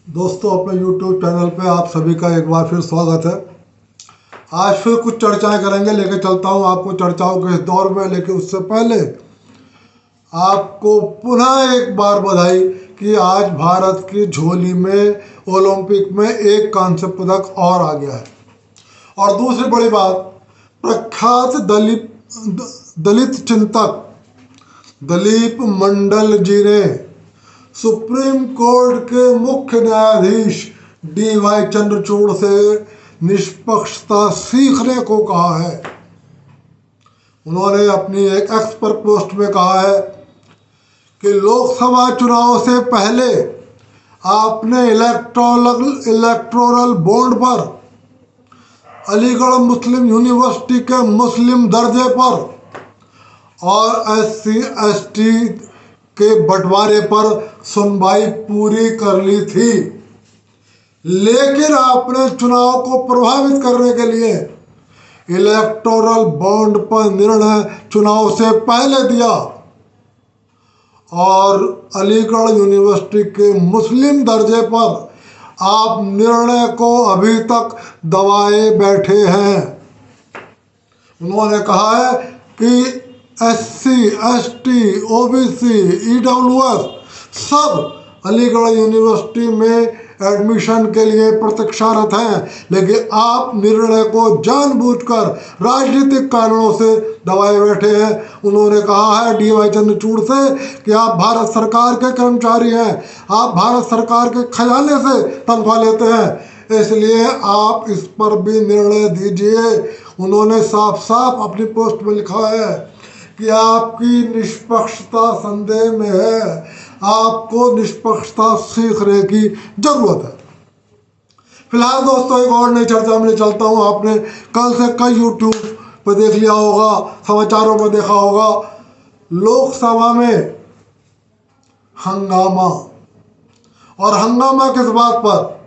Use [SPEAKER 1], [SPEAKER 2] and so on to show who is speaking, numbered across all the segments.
[SPEAKER 1] दोस्तों, अपने YouTube channel पे आप सभी का एक बार फिर स्वागत है। आज फिर कुछ चर्चाएं करेंगे, लेके चलता हूं आपको चर्चाओं के इस दौर में। लेकिन उससे पहले आपको पुनः एक बार बधाई कि आज भारत की झोली में ओलंपिक में एक कांस्य पदक और आ गया है। और दूसरी बड़ी बात, प्रख्यात दलित चिंतक दिलीप मंडल जी ने सुप्रीम कोर्ट के मुख्य न्यायाधीश DY चंद्रचूड़ से निष्पक्षता सीखने को कहा है। उन्होंने अपनी एक एक्स पर पोस्ट में कहा है कि लोकसभा चुनाव से पहले आपने इलेक्टोरल बॉन्ड पर, अलीगढ़ मुस्लिम यूनिवर्सिटी के मुस्लिम दर्जे पर और SC/ST के बंटवारे पर सुनवाई पूरी कर ली थी, लेकिन आपने चुनाव को प्रभावित करने के लिए इलेक्टोरल बॉन्ड पर निर्णय चुनाव से पहले दिया और अलीगढ़ यूनिवर्सिटी के मुस्लिम दर्जे पर आप निर्णय को अभी तक दबाए बैठे हैं। उन्होंने कहा है कि SC/ST, OBC, EWS सब अलीगढ़ यूनिवर्सिटी में एडमिशन के लिए प्रतीक्षारत हैं, लेकिन आप निर्णय को जानबूझकर राजनीतिक कारणों से दबाए बैठे हैं। उन्होंने कहा है DY चंद्रचूड़ से कि आप भारत सरकार के कर्मचारी हैं, आप भारत सरकार के खजाने से तनख्वाह लेते हैं, इसलिए आप इस पर भी निर्णय दीजिए। उन्होंने साफ साफ अपनी पोस्ट में लिखा है कि आपकी निष्पक्षता संदेह में है, आपको निष्पक्षता सीखने की जरूरत है। फिलहाल दोस्तों, एक और नई चर्चा में चलता हूं। आपने कल से कई YouTube पर देख लिया होगा, समाचारों में देखा होगा, लोकसभा में हंगामा। और हंगामा किस बात पर?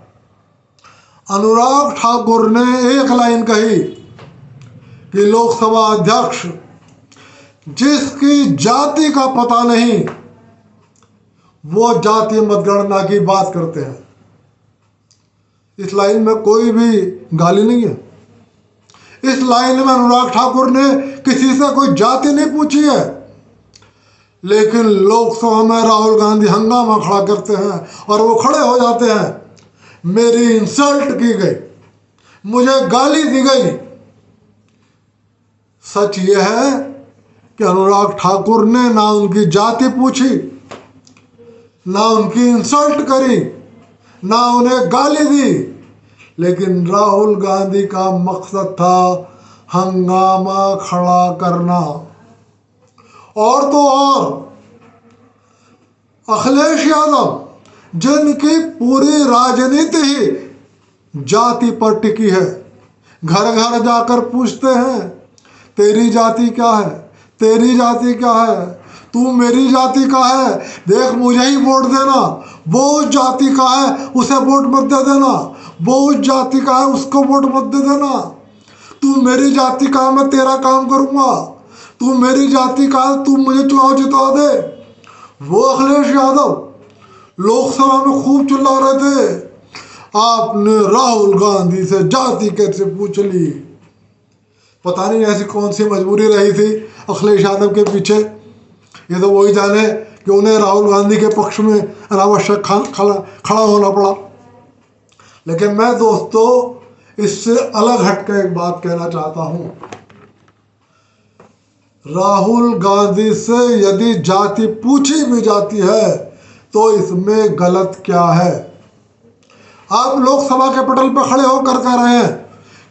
[SPEAKER 1] अनुराग ठाकुर ने एक लाइन कही कि लोकसभा अध्यक्ष जिसकी जाति का पता नहीं वो जाति मतगणना की बात करते हैं। इस लाइन में कोई भी गाली नहीं है। इस लाइन में अनुराग ठाकुर ने किसी से कोई जाति नहीं पूछी है, लेकिन लोकसभा में राहुल गांधी हंगामा खड़ा करते हैं और वो खड़े हो जाते हैं, मेरी इंसल्ट की गई, मुझे गाली दी गई। सच ये है कि अनुराग ठाकुर ने ना उनकी जाति पूछी, ना उनकी इंसल्ट करी, ना उन्हें गाली दी, लेकिन राहुल गांधी का मकसद था हंगामा खड़ा करना। और तो और अखिलेश यादव, जिनकी पूरी राजनीति ही जाति पर टिकी है, घर घर जाकर पूछते हैं तेरी जाति क्या है, तेरी जाति क्या है, तू मेरी जाति का है, देख मुझे ही वोट देना, वो उस जाति का है उसे वोट मत दे देना, वो उस जाति का है उसको वोट मत दे देना, तू मेरी जाति का है मैं तेरा काम करूंगा, तू मेरी जाति का है तू मुझे चुनाव जिता दे। वो अखिलेश यादव लोकसभा में खूब चिल्ला रहे थे, आपने राहुल गांधी से जाति कैसे पूछ ली। पता नहीं ऐसी कौन सी मजबूरी रही थी अखिलेश यादव के पीछे, ये तो वही जाने कि उन्हें राहुल गांधी के पक्ष में अनावश्यक खड़ा होना पड़ा। लेकिन मैं दोस्तों इससे अलग हटकर एक बात कहना चाहता हूं। राहुल गांधी से यदि जाति पूछी भी जाती है तो इसमें गलत क्या है? आप लोकसभा के पटल पर खड़े होकर कह रहे हैं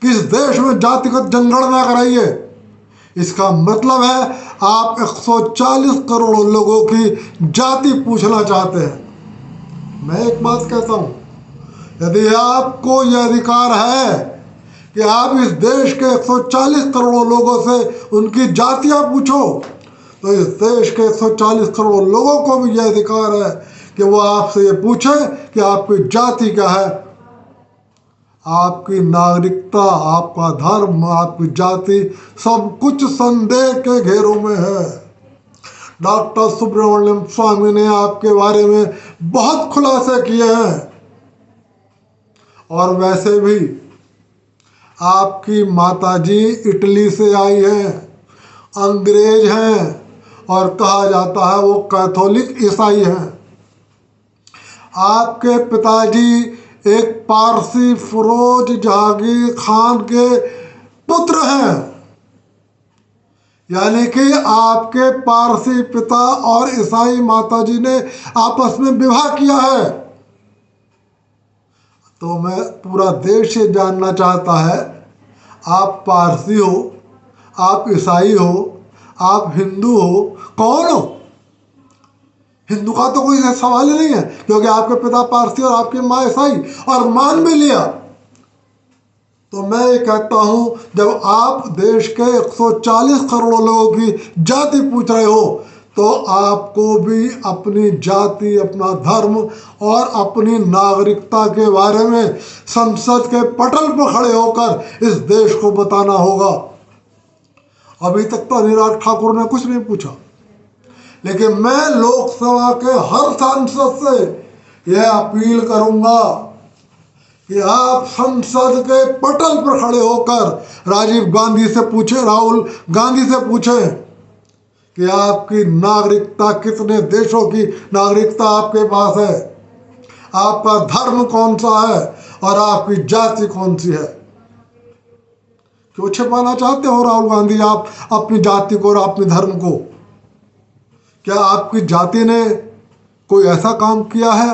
[SPEAKER 1] कि इस देश में जातिगत जनगणना कराइए। इसका मतलब है आप 140 करोड़ लोगों की जाति पूछना चाहते हैं। मैं एक बात कहता हूं, यदि आपको यह अधिकार है कि आप इस देश के 140 करोड़ लोगों से उनकी जातियां पूछो, तो इस देश के 140 करोड़ लोगों को भी यह अधिकार है कि वो आपसे ये पूछे कि आपकी जाति क्या है। आपकी नागरिकता, आपका धर्म, आपकी जाति सब कुछ संदेह के घेरों में है। डॉक्टर सुब्रमण्यम स्वामी ने आपके बारे में बहुत खुलासे किए हैं। और वैसे भी आपकी माताजी इटली से आई हैं, अंग्रेज हैं और कहा जाता है वो कैथोलिक ईसाई हैं। आपके पिताजी एक पारसी फिरोज जहांगीर खान के पुत्र हैं, यानी कि आपके पारसी पिता और ईसाई माताजी ने आपस में विवाह किया है। तो मैं पूरा देश ये जानना चाहता है, आप पारसी हो, आप ईसाई हो, आप हिंदू हो, कौन हो? हिंदू का तो कोई सवाल ही नहीं है, क्योंकि आपके पिता पारसी और आपकी माँ ईसाई, और मान भी लिया। तो मैं ये कहता हूँ, जब आप देश के 140 करोड़ लोगों की जाति पूछ रहे हो, तो आपको भी अपनी जाति, अपना धर्म और अपनी नागरिकता के बारे में संसद के पटल पर खड़े होकर इस देश को बताना होगा। अभी तक तो अनुराग ठाकुर ने कुछ नहीं पूछा, लेकिन मैं लोकसभा के हर सांसद से यह अपील करूंगा कि आप संसद के पटल पर खड़े होकर राजीव गांधी से पूछें, राहुल गांधी से पूछें कि आपकी नागरिकता कितने देशों की नागरिकता आपके पास है, आपका धर्म कौन सा है और आपकी जाति कौन सी है। क्यों छिपाना चाहते हो राहुल गांधी आप अपनी जाति को और अपने धर्म को? क्या आपकी जाति ने कोई ऐसा काम किया है,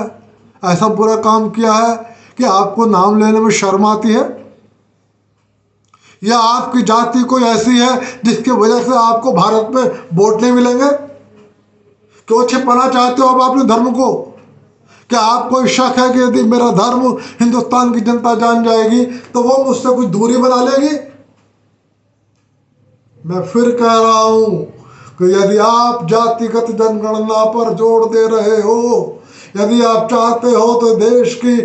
[SPEAKER 1] ऐसा बुरा काम किया है कि आपको नाम लेने में शर्म आती है? या आपकी जाति कोई ऐसी है जिसकी वजह से आपको भारत में वोट नहीं मिलेंगे? क्यों छिपाना चाहते हो आप अपने धर्म को? क्या आपको शक है कि यदि मेरा धर्म हिंदुस्तान की जनता जान जाएगी तो वो मुझसे कुछ दूरी बना लेगी? मैं फिर कह रहा हूं कि यदि आप जातिगत जनगणना पर जोर दे रहे हो, यदि आप चाहते हो तो देश की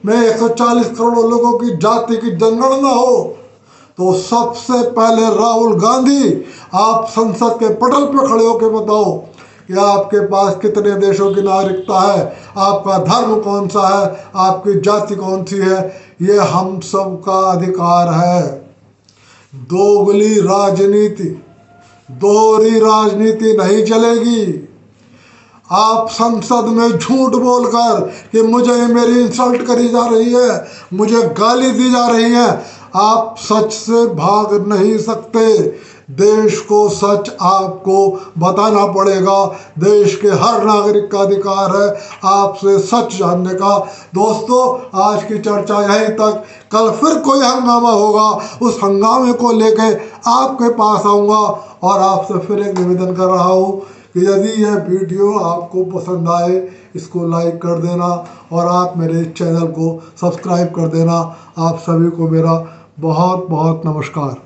[SPEAKER 1] में 140 करोड़ लोगों की जाति की जनगणना हो, तो सबसे पहले राहुल गांधी आप संसद के पटल पर खड़े होकर बताओ कि आपके पास कितने देशों की नागरिकता है, आपका धर्म कौन सा है, आपकी जाति कौन सी है। ये हम सब का अधिकार है। दोगली राजनीति, दोहरी राजनीति नहीं चलेगी। आप संसद में झूठ बोलकर कि मुझे मेरी इंसल्ट करी जा रही है, मुझे गाली दी जा रही है, आप सच से भाग नहीं सकते। देश को सच आपको बताना पड़ेगा। देश के हर नागरिक का अधिकार है आपसे सच जानने का। दोस्तों, आज की चर्चा यहीं तक। कल फिर कोई हंगामा होगा, उस हंगामे को लेके आपके पास आऊँगा और आपसे फिर एक निवेदन कर रहा हूँ कि यदि यह वीडियो आपको पसंद आए, इसको लाइक कर देना और आप मेरे चैनल को सब्सक्राइब कर देना। आप सभी को मेरा बहुत बहुत नमस्कार।